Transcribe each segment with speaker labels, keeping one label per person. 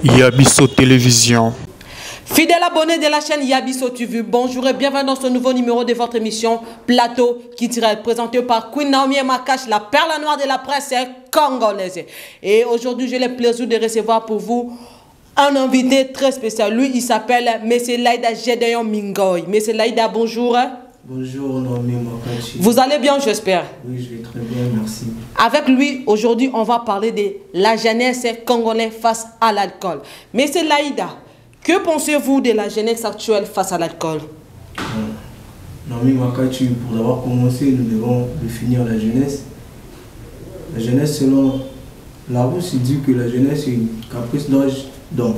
Speaker 1: Yabiso Télévision.
Speaker 2: Fidèle abonné de la chaîne Yabiso TV, bonjour et bienvenue dans ce nouveau numéro de votre émission Plateau qui sera présenté par Queen Naomi Makache, la perle noire de la presse congolaise. Et aujourd'hui, j'ai le plaisir de recevoir pour vous un invité très spécial. Lui, il s'appelle M. Laïda Gédéon Mingoy. M. Laïda, bonjour.
Speaker 3: Bonjour Naomi Makache.
Speaker 2: Vous allez bien, j'espère?
Speaker 3: Oui, je vais très bien, merci.
Speaker 2: Avec lui, aujourd'hui, on va parler de la jeunesse congolaise face à l'alcool. M. Laïda, que pensez-vous de la jeunesse actuelle face à l'alcool?
Speaker 3: Naomi Makache, pour avoir commencé, nous devons définir la jeunesse. La jeunesse, selon la Rousse, il dit que la jeunesse est une caprice d'âge. Donc,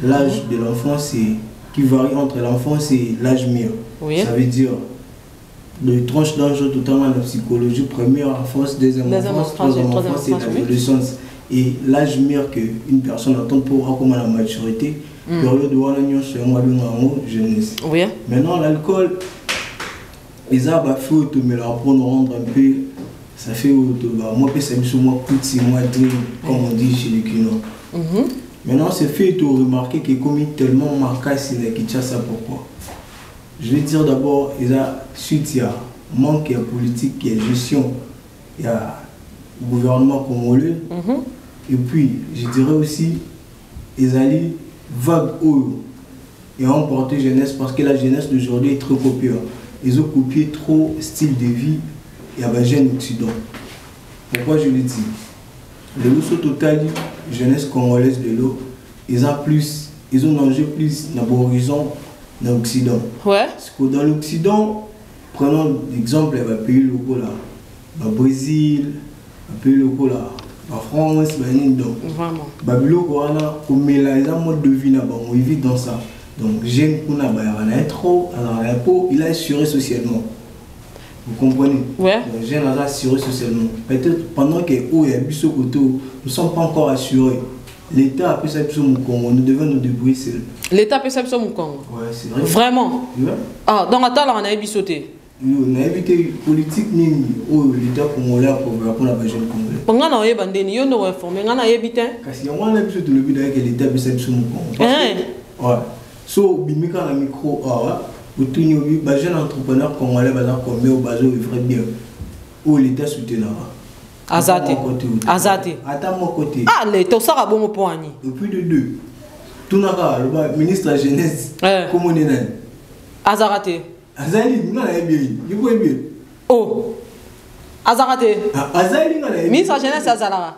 Speaker 3: l'âge de l'enfant, c'est qui varie entre l'enfance et l'âge mûr. Oui. Ça veut dire de tranche d'âge totalement la psychologie, première enfance, deuxième enfance, troisième enfance, c'est l'adolescence. Et l'âge mûr qu'une personne attend pour avoir comme la maturité, période où on a jeunesse. Oui. Maintenant, l'alcool, les arbres font mais leur apprendre à rendre un peu, ça fait moi, c'est moi, petit, moi, dream, comme on dit chez les clients. Maintenant, c'est fait de remarquer que comme il est tellement marqué, c'est la Kinshasa, pourquoi? Je vais dire d'abord, suite, il y a manque de politique, il y a gestion, il y a gouvernement congolais. Et puis, je dirais aussi, ils allaient vague haut et emporter jeunesse parce que la jeunesse d'aujourd'hui est trop copiée. Ils ont copié trop style de vie et à la jeune Occident. Pourquoi je le dis? Le loup total, jeunesse congolaise de l'eau, ils ont mangé plus dans l'horizon dans l'Occident. Ouais. Parce que dans l'Occident, prenons l'exemple, il va pays locaux là, le Brésil, le pays locaux là, la France, donc. Vraiment. Babylone, on mélange un mode de vie là-bas, on vit dans ça. Donc, jeune qu'on a trop, il a assuré socialement. Vous comprenez? Ouais. Les jeunes sont assurés socialement. Peut-être pendant que il y a bu ce côté, nous ne sommes pas encore assurés. L'État a fait ça sur mon Congo, nous devons nous débrouiller seuls.
Speaker 2: L'État a fait ça sur mon Congo?
Speaker 3: Ouais, c'est vrai.
Speaker 2: Vraiment?
Speaker 3: Ouais.
Speaker 2: Ah, donc attends, là, on a évité.
Speaker 3: On a évité politique, l'État congolais pour la jeune congolais.
Speaker 2: Pendant qu'on a évité, nous avons informé, on a évité.
Speaker 3: Parce qu'il y a un épisode de l'État que l'État a fait ça sur mon Congo. Ouais. So, bimika na micro, pour tous les jeunes entrepreneurs congolais, comme au bateau, ils feraient bien. Où l'État soutenir.
Speaker 2: Azate. Azate.
Speaker 3: Attends mon côté.
Speaker 2: Ah, l'État, ça va bon point.
Speaker 3: Et puis de deux. Tout le ministre de la jeunesse. Comment on est là?
Speaker 2: Azarate.
Speaker 3: Azali, il a bien. Il faut bien.
Speaker 2: Oh. Azarate.
Speaker 3: Azali, il a bien.
Speaker 2: Ministre de la jeunesse, Azalara.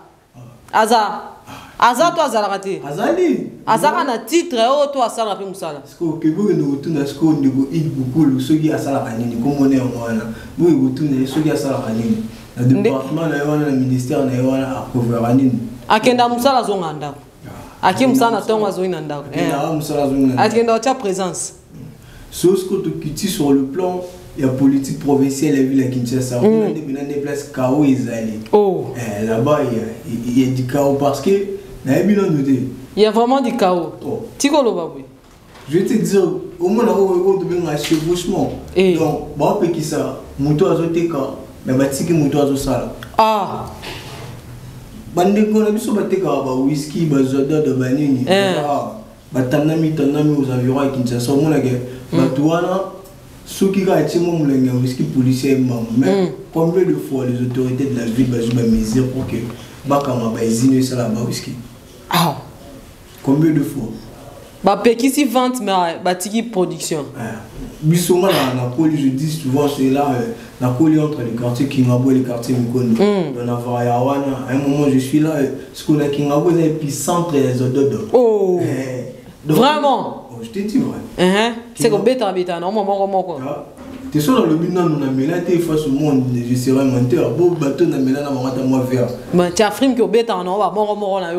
Speaker 2: Azar. Azar toi Azarate.
Speaker 3: Azali.
Speaker 2: Azara na titre oh toi Azara pe musala.
Speaker 3: Parce que vous nous tournez ce qu'on dit beaucoup ceux qui Azara kanini comme on est en wana. Vous tournez ceux qui Azara kanini. Le département na wana le ministère na wana a couvrir anini. Akenda
Speaker 2: musala zonga ndako. Aki musala tonga zonga ndako.
Speaker 3: Musala zonga.
Speaker 2: Akenda cha présence.
Speaker 3: Sauf que tu quittes sur le plan la politique provinciale, la ville à Kinshasa, on a des places chaos Isali. Oh. Là-bas, il y a du chaos parce que il
Speaker 2: y a vraiment du chaos.
Speaker 3: Oh.
Speaker 2: Je
Speaker 3: vais te dire, au moins, on a un chevauchement. Donc, on peut dire ça, moto azoteka, mais batiki moto azosala. Ah. Bande qu'on a vu sur bateka, whisky, bazoda, de banini. Batanami aux environs à Kinshasa, on a gagné. Batouana. Ceux qui ont été whisky policier, mais combien de fois les autorités de la ville ont des mesures pour que Bakama Baizine soit là-bas whisky? Ah! Combien de fois?
Speaker 2: Bah, qui s'y vente, mais bâti production.
Speaker 3: Bissoma, la police, je dis souvent, c'est là, la police entre les quartiers Kingabo et les quartiers Mikono. Dans la Variawana, à un moment, je suis là, ce qu'on a Kingabo, c'est l'épicentre des odeurs.
Speaker 2: Oh! Vraiment?
Speaker 3: Je te dis, ouais.
Speaker 2: C'est comme bêta, non, moi.
Speaker 3: Tu es sûr dans le but, non, on a mis là, tu es face au monde, je serai menteur. Beau bateau, on a mis là, on a moi vert.
Speaker 2: Mais tu as frimé que bêta, non, on va mort là.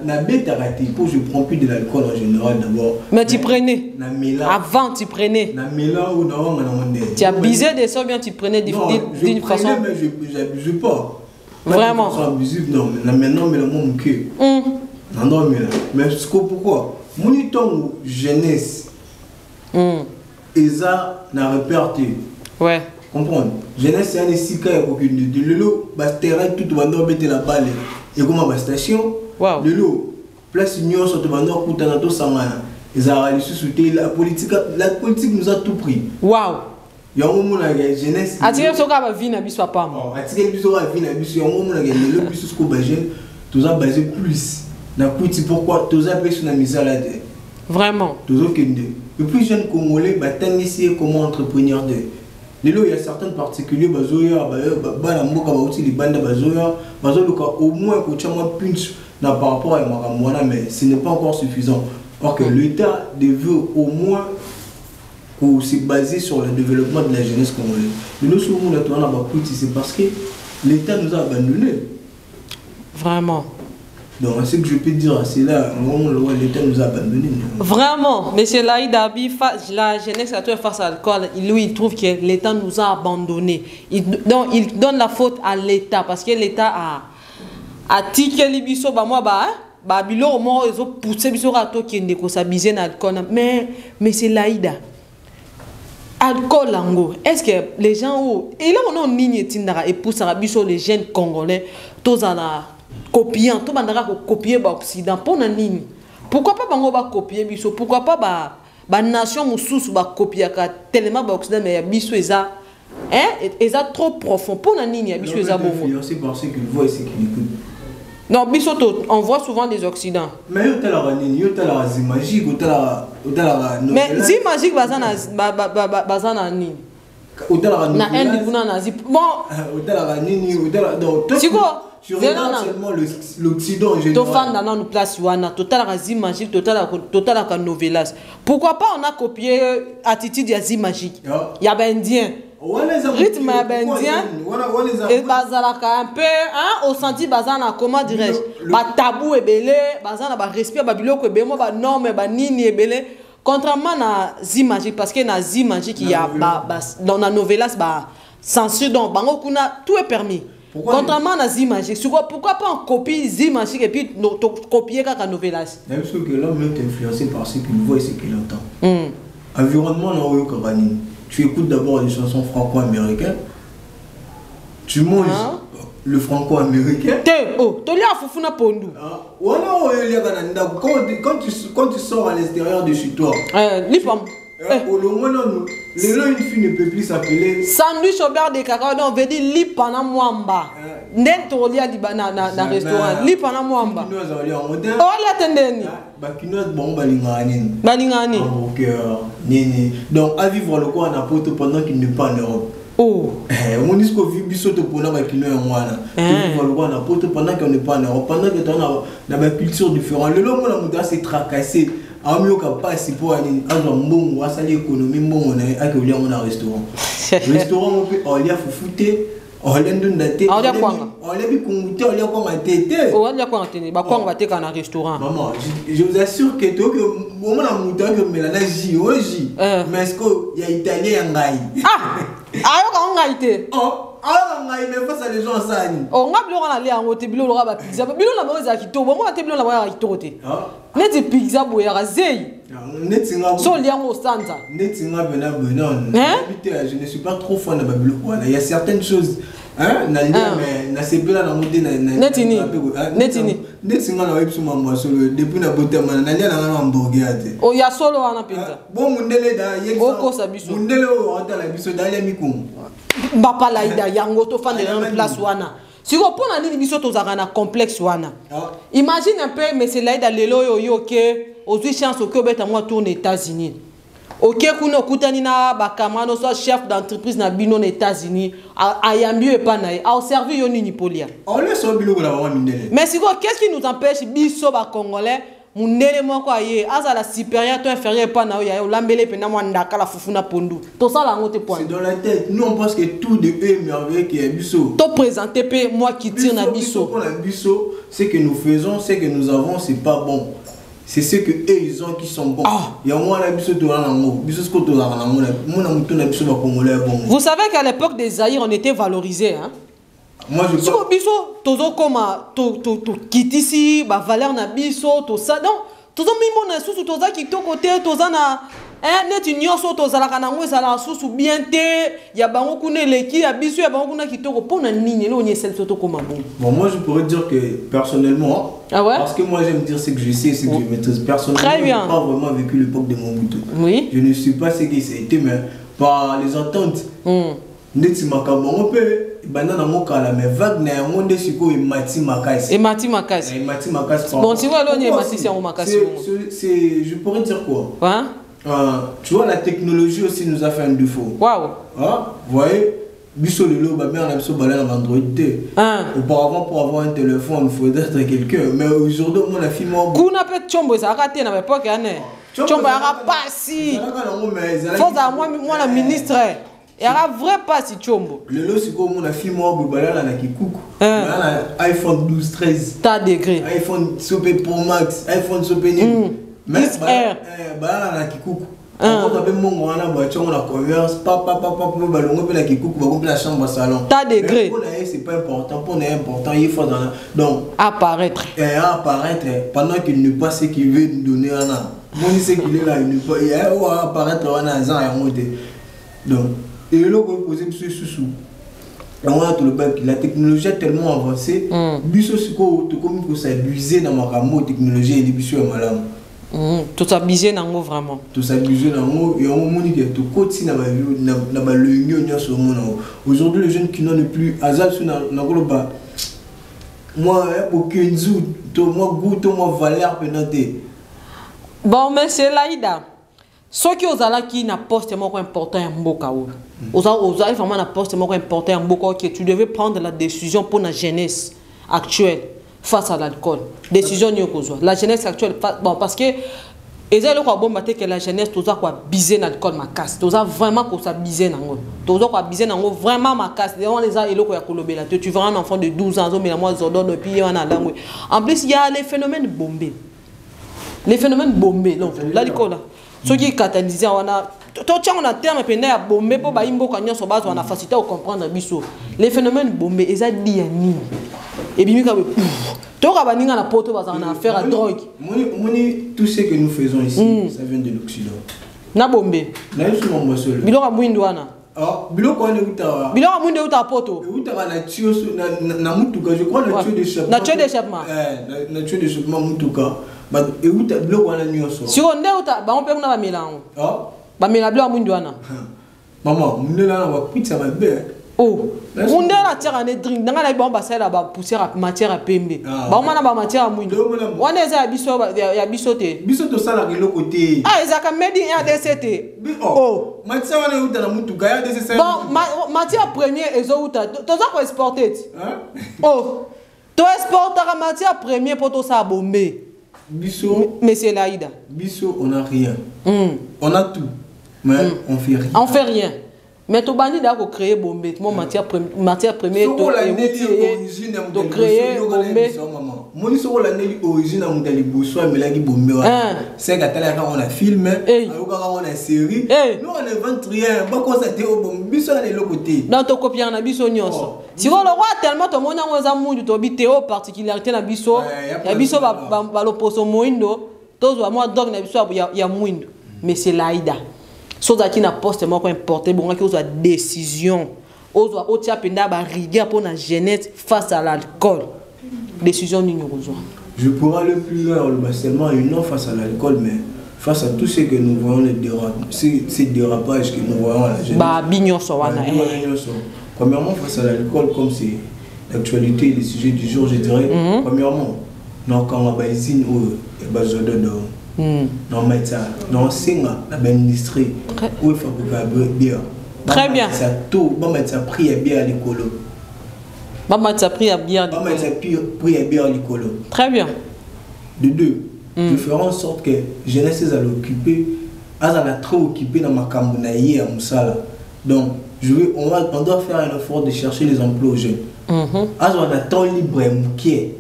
Speaker 3: Na bêta raté, pour je prends plus de l'alcool en général d'abord.
Speaker 2: Mais tu prenais. Avant, tu prenais.
Speaker 3: Na méla ou non,
Speaker 2: tu as bisé des sorts bien, tu prenais d'une façon.
Speaker 3: Mais je n'abuse pas.
Speaker 2: Vraiment.
Speaker 3: Je abusif, non, mais maintenant, mais le monde que. Non, mais pourquoi? Mon temps jeunesse, Eza n'a réperté. Ouais. Comprendre. Jeunesse, c'est un esika et aucune de l'eau, terrain tout le monde mettre la balle. Et comment ma station? Le lot, place union sur le kutana to sangana. La politique nous a tout pris.
Speaker 2: Waouh.
Speaker 3: Il y a un moment la jeunesse.
Speaker 2: Atire soka ba vie na biso pas.
Speaker 3: Atire biso ba vie na biso, il y a un moment la le biso ko ba jeune, tous a basé plus. Na kuti pourquoi tous a pris na misère là.
Speaker 2: Vraiment.
Speaker 3: Tous a kende. Le plus jeune congolais ba tangiser comment entrepreneur de. Lelo il y a certains particuliers bazoya ba la mboka ba uti li banda bazoya, bazoluka au moins ko chama punch na par rapport à makamwana mais ce n'est pas encore suffisant. Or que l'État devait au moins se baser sur le développement de la jeunesse congolaise. Nous souvent c'est parce que l'État nous a abandonnés.
Speaker 2: Vraiment.
Speaker 3: Donc ce que je peux dire, c'est là, au moment où l'État nous a abandonnés.
Speaker 2: Vraiment, M. Laïd Abi, la jeunesse face à l'école, lui il trouve que l'État nous a abandonnés. Il donne la faute à l'État parce que l'État a tiqué les bisous, Babylon, moi, ils ont poussé biso rato qui ne ko s'abiser na alcool. Mais c'est Laïda. Alcool lango. Est-ce que les gens où et là on a une ligne tindara et pousse à biso les jeunes congolais tous à la copiant, tout bandara ko copier ba occident pour na ligne. Pourquoi pas bango ba copier biso? Pourquoi pas ba nation mususu ba copier ka tellement ba occident mais biso eza eza trop profond pour na ligne biso eza bongo.
Speaker 3: Influencé par ce qu'ils voient et ce qu'ils écoutent.
Speaker 2: Non, Bissoto, on voit souvent des Occidents.
Speaker 3: Mais il y a des magiques, il y a des
Speaker 2: mais zi magique, bazana ni. Na indi kuna nazi. Bon. Tu vois?
Speaker 3: Tu regardes seulement l'Occident en général.
Speaker 2: To fan dans nos places wana, total zi magique, total ka novelas. Pourquoi pas on a copié attitude ya zi magique? Il y a ben indien. Rythme indien et bazalaka un peu hein au senti bazana comment dirais-je ba tabou ebele bazana ba respect ba biloko ebemo ba norme ba nini ebele contrairement na zi magique parce que na zi magique il y a dans la novelas ba censure donc bango kuna tout est permis. Contrairement à zi magique pourquoi pas on copie zi magique et puis copier kaka novelas.
Speaker 3: Même ce que l'homme est influencé par ce qu'il voit et ce qu'il entend. Environnement na oyo kabani. Tu écoutes d'abord les chansons franco-américaines. Tu manges le franco-américain. Quand tu sors à l'extérieur de chez toi. Au long les gens, une fille ne peut plus s'appeler.
Speaker 2: Sandwich au beurre de cacao, on veut dire lipana mwamba. N'ento lia di banana na restaurant. Lipana mwamba. Oh la tendeni.
Speaker 3: Bakinoise bon balingani.
Speaker 2: Balingani.
Speaker 3: Donc à vivre le quoi en apôtre pendant qu'il n'est pas en Europe.
Speaker 2: Oh.
Speaker 3: On dit qu'on vit bisoto pour la bakinoise en wana. Vivre le quoi en apôtre pendant qu'on n'est pas en Europe. Pendant que on a une culture différente. Le long on a s'est tracassé. Amioka passe pour aller à un bon ou salir économie bon on a accueilli un restaurant. Restaurant on y a fouté on l'a donné on l'a vu qu'on on l'a quoi en tête.
Speaker 2: On l'a quoi en tête. Bah quoi on va te dans un restaurant.
Speaker 3: Maman je vous assure que toi que moment la mouton que mais la j mais est-ce qu'il y a italien ngai.
Speaker 2: Ah alors on a été.
Speaker 3: Ah, mais face à les gens ça.
Speaker 2: On a bien aller en hôtel bilo la pizza. Bilo la boza qui to. Moi te bilo la boza qui tote. Net pizza boya razei.
Speaker 3: Net singa.
Speaker 2: So liang au stanza.
Speaker 3: Net singa benon. Je ne suis pas trop fan de Babylon. Il y a certaines choses hein na sepela na mode na
Speaker 2: netini
Speaker 3: net singa na web suma mo solo depuis na bote mana na lia na hamburger ate.
Speaker 2: O ya solo wana pizza.
Speaker 3: Bon mundele da yexo.
Speaker 2: Oko sabiso.
Speaker 3: Mundele o ata la biso da lia mikum.
Speaker 2: Mbapa laïda yango to fan de la place wana. Si on prend nini biso to zaka na complexe wana. Imagine un peu mais c'est laïda lelo yo ke aux chance au Québec à moi tourner aux États-Unis. Ok kuno kutani na bakamano soit chef d'entreprise na bino aux États-Unis ayambi e pa na a servi yo nini polia.
Speaker 3: On laisse au bilo la maman mindele.
Speaker 2: Mais si qu'est-ce qui nous empêche biso ba congolais mundele moko aye asa la supérieur to inférieur pa na yo lambele pe na mwanda kala fufuna pondu. To ça la ngote point.
Speaker 3: C'est dans la tête. Nous on pense que tout de eux merveilleux qui est biso.
Speaker 2: To présenter pe moi qui tire na biso.
Speaker 3: Pour la biso, ce que nous faisons, ce que nous avons, c'est pas bon. C'est ce que eux ils ont qui sont bons. Il y a moi la biso to la ngo, biso ce que to la ngo, mon amuto na biso ba congolais bon.
Speaker 2: Vous savez qu'à l'époque des Zaïre on était valorisés hein.
Speaker 3: Moi je
Speaker 2: crois biso tozo koma to kitisi ba valeur na biso to ça donc tozo mimona susu toza kitoko te toza na neti nyonso tozalaka nango ezalaka susu bien te ya bango kuna eleki ya biso ya bango kuna kitoko mpona nini ele onyeseli so tokoma bongo. Bon,
Speaker 3: moi je pourrais dire que personnellement,
Speaker 2: ah ouais?
Speaker 3: Parce que moi j'aime dire ce que je sais, ce que je maîtrise. Personnellement, je n'ai pas vraiment vécu l'époque de Mobutu.
Speaker 2: Oui.
Speaker 3: Je ne suis pas ce qui s'est été, mais par les ententes. Neti makambo on peut banana mokala mais Wagner monde siko et Mati Makasi.
Speaker 2: Et Mati Makasi.
Speaker 3: Et Mati Makasi.
Speaker 2: Bon, si vous allez Mati c'est Makasi.
Speaker 3: C'est je pourrais dire quoi?
Speaker 2: Hein?
Speaker 3: Tu vois, la technologie aussi nous a fait un défaut.
Speaker 2: Waouh!
Speaker 3: Vous voyez, Bisso Lelo, on a un Android. Auparavant, pour avoir un téléphone, il faudrait être quelqu'un. Mais aujourd'hui, on a filmé.
Speaker 2: Qu'on a fait Chombo, ça a raté dans l'époque. Chombo a pas si. Faut à moi, la ministre. Il y a un vrai pas si Chombo.
Speaker 3: Le lot, c'est comme on a filmé qui coucou. iPhone 12, 13.
Speaker 2: T'as degré.
Speaker 3: iPhone Sopé Pro Max, iPhone Sopé Nil. Mais bah qui coucou. On a même mon a voiture, on a converse, papa, ballon, on a qui coucou, on a la chambre au salon.
Speaker 2: T'as degré.
Speaker 3: C'est pas important, pour est important, il faut dans donc
Speaker 2: apparaître.
Speaker 3: Apparaître pendant qu'il ne pas ce qu'il veut nous donner un an. Moi je sais qu'il est là, il ne peut apparaître en un an et monter. Donc, et le logo posé sous. La technologie est tellement avancée, biso siko to comme que ça abusé dans ma technologie et biso malam.
Speaker 2: Tout ça bisé nango vraiment.
Speaker 3: Tout ça bisé nango et on moni que tout côté na ba le union sur mon. Aujourd'hui les jeunes qui n'ont plus azal sur na global. Moi aucun zou, to moi goût, to moi valeur penante.
Speaker 2: Bon mais c'est Laïda. Ce qui aux ala qui n'a poste important en mboka ou. Aux ala vraiment n'a poste important en mboka que tu devais prendre la décision pour la jeunesse actuelle face à l'alcool. Décision nyokozwa. La jeunesse actuelle bon parce que et là quoi bon que la jeunesse tout ça quoi biser l'alcool ma casse. Tout ça vraiment que ça biser nango. Tout ça quoi biser nango vraiment ma casse. Les a eloko ya kolobela. Tu vois un enfant de 12 ans mais moi zodo depuis on a langue. En plus il y a les phénomènes bombés. Les phénomènes bombés donc l'alcool là. Ce qui est catalysé, on a on a terme pendant à bomber pour baimbo kanyo so base on a facilité à comprendre biso. Les phénomènes bombés ils a dit ni. Et bien ka to ka baninga na poto base on a affaire à drogue.
Speaker 3: Moni tout ce que nous faisons ici ça vient de l'Occident.
Speaker 2: Na bombé.
Speaker 3: Na yesu mo seul.
Speaker 2: Biloko mwindu wana.
Speaker 3: Biloko wana uta.
Speaker 2: Biloko mwindu uta poto.
Speaker 3: Uta na tio na mutuka je crois na tio d'échappement.
Speaker 2: Na tio d'échappement.
Speaker 3: Na tio d'échappement mutuka. Ba euta biloko wana nyonso.
Speaker 2: Si on uta ba on pe kuna ba milango. Ba mila biloko mwindu wana.
Speaker 3: Maman, mundela na ba pizza ba be.
Speaker 2: Oh, mundela tira ne drink ndanga na ba basala ba poussière matière à pembe. Ba on na ba matière à mwindu. Wana eza ya biso te.
Speaker 3: Biso to sala kilo côté.
Speaker 2: Eza ka made in RDC.
Speaker 3: Oh, matière wana euta na mutuka ya RDC.
Speaker 2: Bon, matière première ezo uta. Toza ko exporter. Oh. To exporter la matière première pour to sa bomber.
Speaker 3: Bisso,
Speaker 2: Monsieur Laïda.
Speaker 3: Bisso, on n'a rien. On a tout, mais on fait rien.
Speaker 2: On fait rien. Mais tu bandi d'accord créer bombé, moi matière première
Speaker 3: to
Speaker 2: créer bombé.
Speaker 3: Moi ni soko la neli origine à mutali bosso mais la qui bombé. C'est quand on a filmé, on a série. Nous on invente rien, pas constater au bombé, biso na le côté.
Speaker 2: Dans to copier na biso nyonso. Si on le roi tellement to mona ngoza mundu to biteo particularité na biso, ya biso ba lo poso moindo, tozo moi dog na biso ya muindo. Mais c'est Laïda. Soza qui n'a poste moi quoi importé bon que soit décision ozo otia penda ba rigueur pour la jeunesse face à l'alcool. Décision ni nous besoin.
Speaker 3: Je pourrais aller plus loin le seulement une non face à l'alcool mais face à tout ce que nous voyons les ces dérapages que nous voyons à la jeunesse.
Speaker 2: Ba bignon so wana.
Speaker 3: Premièrement face à l'alcool comme c'est l'actualité les sujets du jour je dirais premièrement non quand on va usine ou bazode dans métier dans singa la industrie où il faut que bien
Speaker 2: très bien
Speaker 3: ça tout bon mettre ça prix bien à l'écolo
Speaker 2: bon mettre ça prix à bien
Speaker 3: bon mettre ça prix bien à l'écolo
Speaker 2: très bien
Speaker 3: de deux de faire en sorte que jeunesse à l'occuper à la trop occupé dans ma cambonaïe à Moussala donc on doit faire un effort de chercher les emplois aux jeunes à on a temps libre qui est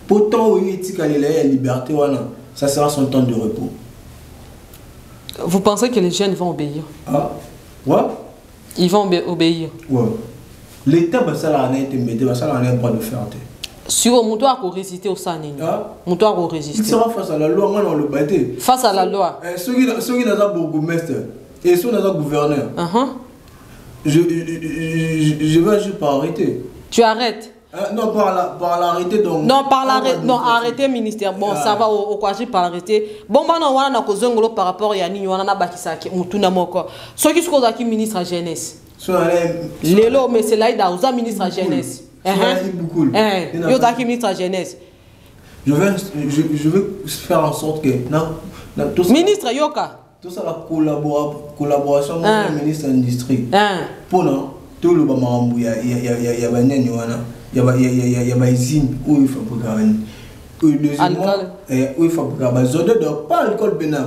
Speaker 3: pourtant où il y a la liberté ça sera son temps de repos.
Speaker 2: Vous pensez que les jeunes vont obéir?
Speaker 3: Ah, ouais.
Speaker 2: Ils vont obéir.
Speaker 3: Ouais. L'État va ça la été mettre, va ça la droit de faire.
Speaker 2: Sur mon toit, qu'on résister au Sanini. Mon toit, qu'on résister.
Speaker 3: Il sera face à la loi, moi, on le battait.
Speaker 2: Face à la loi.
Speaker 3: Ceux qui sont un bourgmestre et ceux qui sont un gouverneur. Je vais agir par arrêter.
Speaker 2: Tu arrêtes?
Speaker 3: Non, par l'arrêté. Donc.
Speaker 2: Non, par l'arrêté. Non, arrêté ministère. Bon, ça va au quoi j'ai par l'arrêté. Bon, maintenant, on a un cause par rapport à Yanni, on a un bakisaki, on tourne à mon corps. Ceux qui sont qui ministre à jeunesse. Lélo, mais c'est là, il y a un ministre à jeunesse. Il y a un ministre à jeunesse.
Speaker 3: Je veux faire en sorte que.
Speaker 2: Ministre Yoka.
Speaker 3: Tout ça, la collaboration avec le ministre de l'Industrie. Pour nous, tout le monde, il y a des usines où il faut programmer. Deuxièmement, où il faut programmer. Pas l'alcool pénal,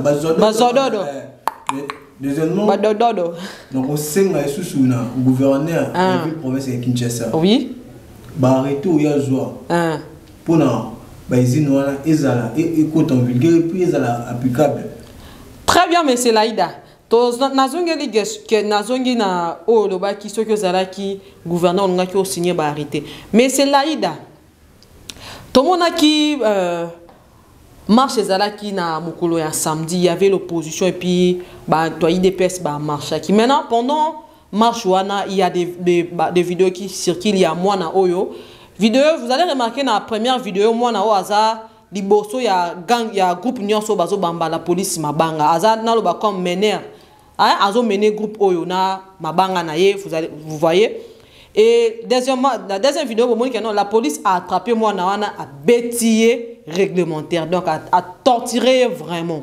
Speaker 3: deuxièmement, donc on sait que le gouverneur de la province de Kinshasa. Oui. Arrêter où il y a joie. Pour nous, les usines, ils sont en vulgaire et puis ils sont applicables.
Speaker 2: Très bien, monsieur Laïda. Nazongi na o loba ki soki ozala ki gouverneur nga ki o signé ba arrêté. Monsieur Laïda. Tomona ki marche ezala ki na mokolo ya samedi, il y avait l'opposition et puis ba toi IDPS ba marche qui. Maintenant pendant marche wana, il y a des vidéos qui circulent, il y a moi na oyo. Vidéo, vous allez remarquer dans la première vidéo moi na o hasard liboso ya gang ya groupe nyonso bazo bamba la police mabanga aza na loba comme mener azo mener groupe oyo na mabanga na ye vous voyez. Et deuxièmement, la deuxième vidéo vous montre que non, la police a attrapé moi na wana a bétillé réglementaire, donc a torturé vraiment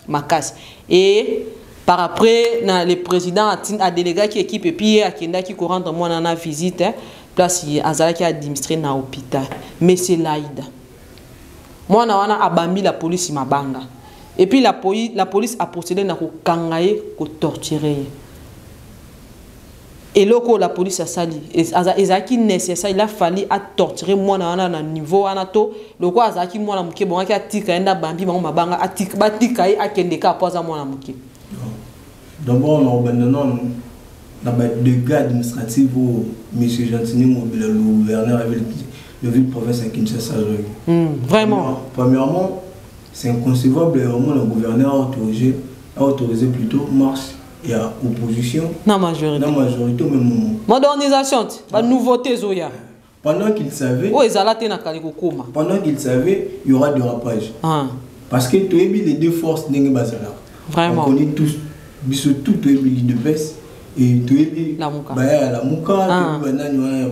Speaker 2: ma casse. Et par après le président a délégué qui équipe et puis a kenda qui rendre moi na visite place azala qui a administré na hôpital. Mais c'est Laïda. Moi, na abami la police mabanga. Et puis la police a procédé à kangaye, à torturer. Et là, la police a sali. Et nécessaire, il a fallu à torturer moi na niveau anato. Le quoi azaki moi na muke bon a tika enda bambi mabanga a tika batika a kendeka poza moi na muke.
Speaker 3: D'abord, on a dans des gars administratifs où M. Gentini, le gouverneur, avait le ville-province à Kinshasa.
Speaker 2: Vraiment.
Speaker 3: Premièrement, c'est inconcevable, le gouverneur a autorisé plutôt marche et à opposition.
Speaker 2: La majorité.
Speaker 3: La majorité au même moment.
Speaker 2: Modernisation, la nouveauté Zoya.
Speaker 3: Pendant qu'il savait. Pendant qu'il savait, il y aura dérapage. Parce que tu as les deux forces n'est pas là.
Speaker 2: Vraiment.
Speaker 3: On connaît tous, surtout tu as de baisse. Et tu es la mouka,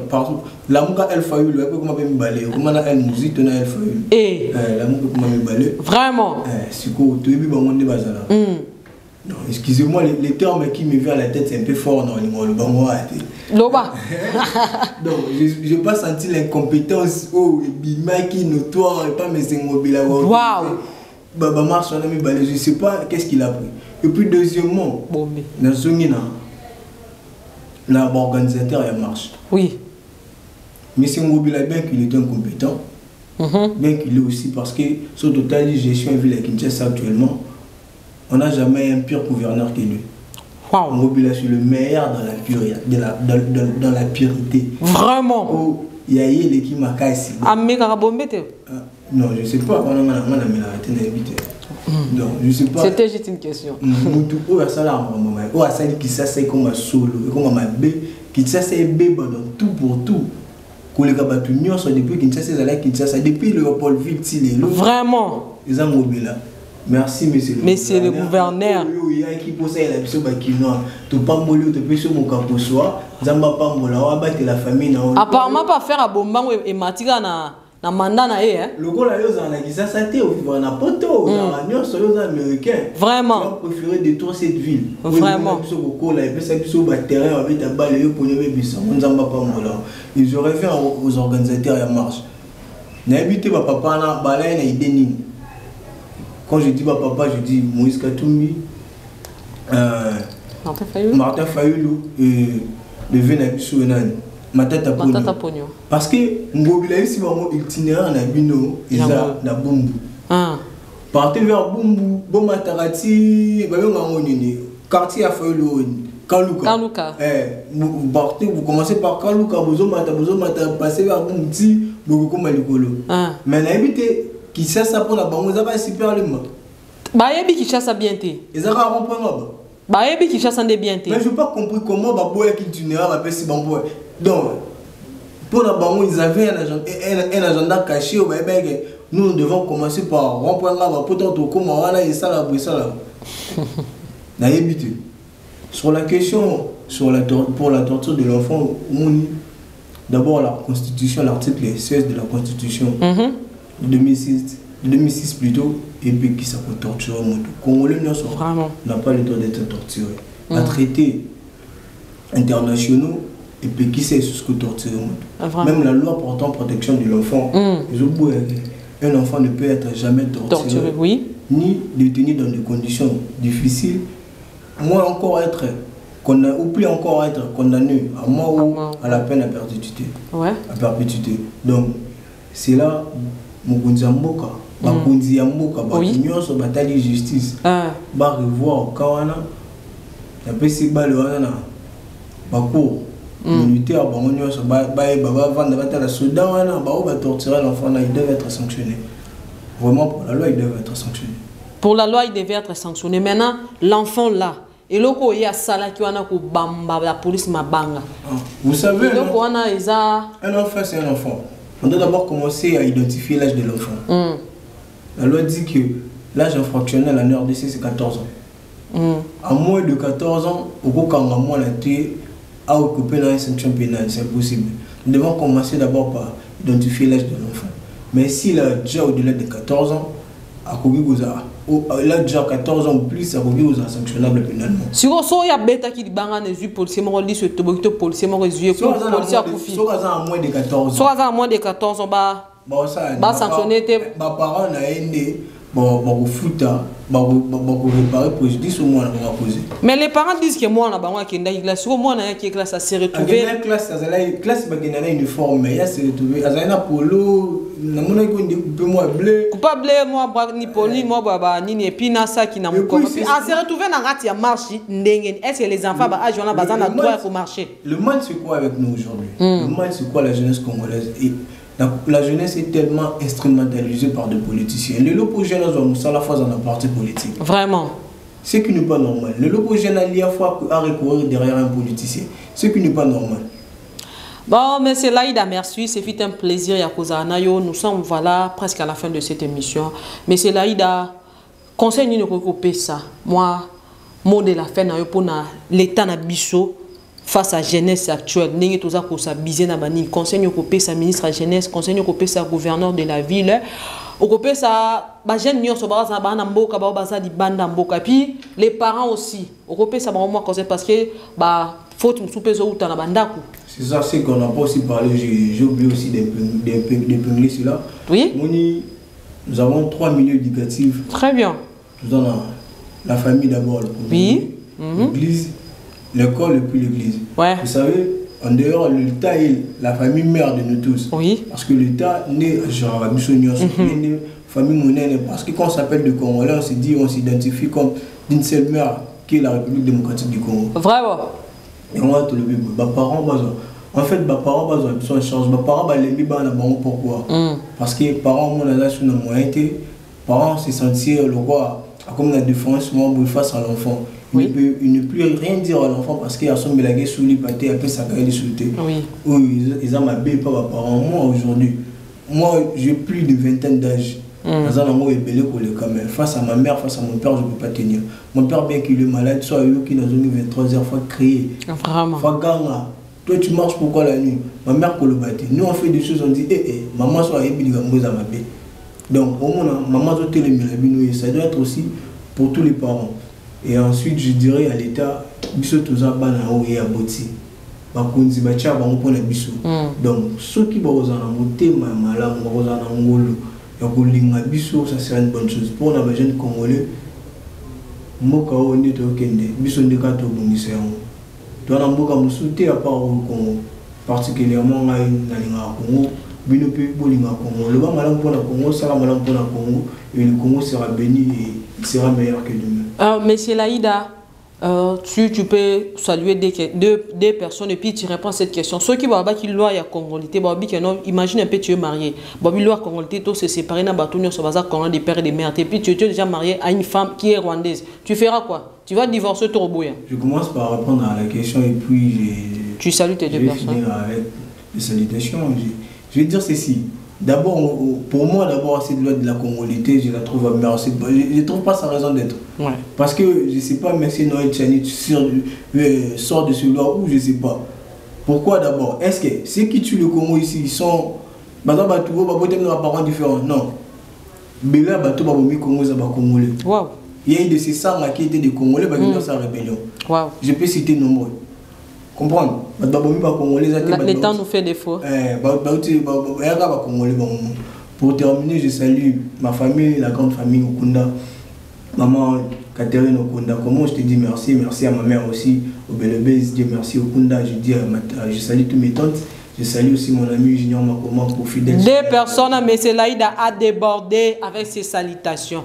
Speaker 3: partout. La mouka, elle faillit, elle peut comme balai. Comment elle musique, tu as elle faillit. La mouka, comme balai.
Speaker 2: Vraiment.
Speaker 3: C'est quoi, tu es bien, on est bazala. Non, excusez-moi, les termes qui me viennent à la tête, c'est un peu fort, non, le bangoa.
Speaker 2: Loba.
Speaker 3: Donc, je n'ai pas senti l'incompétence, oh, Bima qui notoire, et pas mes immobiles.
Speaker 2: Waouh.
Speaker 3: Baba marche, on a mis balai, je ne sais pas qu'est-ce qu'il a pris. Et puis, deuxièmement, dans ce l'organisateur il marche.
Speaker 2: Oui.
Speaker 3: Mais c'est Ngobila bien qu'il est incompétent. Bien qu'il est aussi parce que sur total gestion ville à Kinshasa actuellement, on n'a jamais un pire gouverneur que lui.
Speaker 2: Wow.
Speaker 3: Ngobila c'est le meilleur dans la pureté, dans la pureté.
Speaker 2: Vraiment.
Speaker 3: Oh, il y a eu qui m'a cassé. Non, je ne sais pas. On a mis la invité. Non, je sais pas.
Speaker 2: C'était juste une question.
Speaker 3: Où est-ce qui s'est comme un solo, comme un bébé, qui s'est bébé dans tout pour tout. Que les gabatunions sont depuis Kinshasa, depuis le Paul Ville.
Speaker 2: Vraiment.
Speaker 3: Ils ont mobile là. Merci, monsieur le gouverneur.
Speaker 2: Monsieur le gouverneur.
Speaker 3: Il y a qui possède la mission bakinois. Tu pas mollo, tu peux sur mon capot soir. Zamba pas mola, on va battre la famille.
Speaker 2: Apparemment, pas faire à Bombango et Matiga na mandat na ye hein.
Speaker 3: Le gars là ils ont qui ça c'était au vivre na poto na union sur les américains.
Speaker 2: Vraiment.
Speaker 3: Ils ont préféré détruire cette ville.
Speaker 2: Vraiment.
Speaker 3: Sur le là et puis ça qui sur le terrain avec ta balle et pour lever bissa. On zamba pas mola. Ils auraient fait aux organisateurs ya marche. Na habité ma papa na balai na idée nini. Quand je dis ma papa, je dis Moïse Katumbi, Martin Fayoulou et le Vénabiso Enan. Matata Pogno. Parce que Ngobila ici vraiment itinéraire na bino eza na Bumbu. Partez vers Bumbu, Bomatarati, ba yo ngango nini. Quartier a Fayoulou, Kalouka. Vous partez, vous commencez par Kalouka, vous passez vers Mouti, vous commencez à mais n'habitez qui sait ça pour la banque, vous avez super le mot.
Speaker 2: Bah, il y a qui chasse à bien té.
Speaker 3: Ils ont un point là-bas.
Speaker 2: Bah, il y a qui chasse à bien té.
Speaker 3: Mais je n'ai pas compris comment Baboua qui tunera va faire si Baboua. Donc, pour la banque, ils avaient un agenda caché au Bébé. Nous devons commencer par rond-point là-bas pour tant comment on a ça là, ça là. N'habitez. Sur la question pour la torture de l'enfant, d'abord la Constitution, l'article 16 de la Constitution de 2006 plutôt, et puis qui s'appelle torture au monde. Congolais n'a pas le droit d'être torturé. À traités internationaux, et puis qui sait ce que torture au monde. Même la loi portant protection de l'enfant, un enfant ne peut être jamais torturé, ni détenu dans des conditions difficiles. Moins encore être condamné, ou plus encore être condamné à mort ou à la peine à perpétuité. À perpétuité. Donc, c'est là Mugunzi Mboka, Bakunzi Mboka, Bakunyon sur bataille de justice, va revoir Kawana, et puis c'est Baloana, Bakour, militaire, Bakunyon sur Baba, la Soudan, va torturer l'enfant, il devait être sanctionné. Vraiment, pour la loi, il devait être sanctionné. Pour la loi, il devait être sanctionné. Maintenant, l'enfant là, et là, il y a ça qui a la police m'a banga. Vous savez, un enfant, c'est un enfant. On doit d'abord commencer à identifier l'âge de l'enfant. La loi dit que l'âge infractionnel en RDC, c'est 14 ans. À moins de 14 ans, au cas où on a occupé une sanction pénale, c'est impossible. Nous devons commencer d'abord par identifier l'âge de l'enfant. Mais s'il a déjà au-delà de 14 ans, il a déjà 14 ans ou plus, ça va sanctionnable pénalement. Si vous avez un bêta qui banga les policiers, moi je dis que policier moi je suis à moins de 14 ans. Soit à moins de 14 ans, bah sanctionner tes parents na ende bon foot réparer préjudice au moins on va poser. Mais les parents disent que moi na bango qui ndai classe au moins na qui classe à se retrouver classe ba gena uniforme ya se retrouver azana polo na mona ko ndi couper moi bleu couper bleu moi ni poli moi baba nini et puis na ça qui na moko à se retrouver na rati ya marche ndenge est-ce que les enfants ba âge on a besoin de droit pour marcher. Le monde c'est quoi avec nous aujourd'hui? Le monde c'est quoi la jeunesse congolaise? Et la jeunesse est tellement instrumentalisée par des politiciens. Le lopo jeune a la fois dans la partie politique. Vraiment. Ce qui n'est pas normal. Le lopo jeune a la fois à recourir derrière un politicien. Ce qui n'est pas normal. Bon, mais c'est Laïda, merci. C'est fait un plaisir. Nous sommes voilà, presque à la fin de cette émission. Mais c'est Laïda, conseil de recouper ça. Moi, mot de la fin, pour l'État na biso. Face à la jeunesse actuelle, nous avons conseil de sa ministre de la jeunesse, conseil de sa gouverneur de la ville, puis les parents aussi, parce que faute c'est ça, c'est qu'on n'a pas aussi parlé, j'ai oublié aussi d'épingler cela. Oui. Nous avons 3 milieux éducatifs. Très bien. Nous avons la famille d'abord, l'église. L'école et puis l'église. Vous savez, en dehors, l'État est la famille mère de nous tous. Parce que l'État naît à la famille monnaie. Parce que quand on s'appelle de Congolais, on se dit, on s'identifie comme d'une seule mère qui est la République démocratique du Congo. Vraiment. Et on va te le dire, parents, en fait, parents, ils ont changé. Parents, pourquoi? Parce que les parents, parents se sentir le roi comme la défense face à l'enfant. Il ne peut rien dire à l'enfant parce qu'il a son mélagué sous les pâtés, après ça va les sauter. Ils ont ma belle pas parents. Moi aujourd'hui, j'ai plus de vingtaine d'âge. Face à ma mère, face à mon père, je ne peux pas tenir. Mon père, bien qu'il est malade, soit eux qui dans une 23 heures, il faut crier. Vraiment. Toi tu marches pourquoi la nuit? Ma mère pour le battre. Nous on fait des choses, on dit maman soit ébili à ma belle. Donc au moins maman doit télémélabi, ça doit être aussi pour tous les parents. Et ensuite, je dirais à l'État, biso toza bana oye aboti. Bakonzi bacha bango pona biso. Donc ceux qui bazana motema malamu bazana ngolo ya kolinga biso, ça serait une bonne chose pour les jeunes congolais. Moka onde to kende biso ndeka to bongisa yango. To na mboka musuté à part au Congo, particulièrement na linga Congo, bino pe bolinga Congo. Le ba malamu pona Congo, ça malamu pona Congo et le Congo sera béni et il sera meilleur que demain. Monsieur Laïda,
Speaker 2: tu peux saluer deux personnes et puis tu réponds à cette question. Ceux qui vont qui loi ya congolité, imagine un peu tu es marié. Babi loi congolité, tout se séparer dans bateau sur bazar congolais des pères et des mères. Et puis tu es déjà marié à une femme qui est rwandaise. Tu feras quoi? Tu vas divorcer ton robot.
Speaker 3: Je commence par répondre à la question et puis
Speaker 2: tu salues tes deux personnes.
Speaker 3: Je vais finir avec les salutations. Je vais dire ceci. D'abord, pour moi, cette loi de la congolité, je la trouve aberrante. Je ne trouve pas sa raison d'être. Ouais. Parce que, je ne sais pas, merci Noël Tchani, sort de ce loi ou je ne sais pas. Pourquoi d'abord? Est-ce que ceux qui tuent le Congo ici, ils sont... Par exemple, ils ont des parents différents. Non. Béla, Congolais. Wow. Il y a une de ces sangs qui étaient des Congolais qui dans sa rébellion. Wow. Je peux citer nombreux. Comprendre?
Speaker 2: Les temps nous fait défaut.
Speaker 3: Pour terminer, je salue ma famille, la grande famille Okunda. Maman Catherine Okunda. Comment je te dis merci? Merci à ma mère aussi. Au Belebez, Dieu merci Okunda. Je salue tous mes tantes. Je salue aussi mon ami Junior Makoma pour fidèle.
Speaker 2: Deux personnes, mais Laïda a débordé avec ses salutations.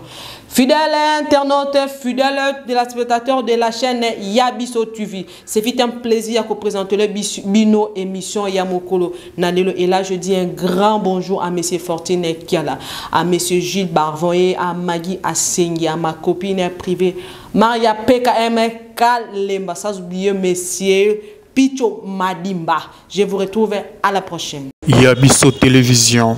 Speaker 2: Fidèle internaute, fidèle téléspectateur de la chaîne Yabiso TV. C'est vite un plaisir à vous présenter le Bino émission Yamokolo Nadelo. Et là, je dis un grand bonjour à M. Fortune Kiala, à M. Gilles Barvoyer, à Maggie Assengi, à ma copine privée Maria PKM Kalemba. Sans oublier monsieur Picho Madimba. Je vous retrouve à la prochaine.
Speaker 1: Yabiso Télévision.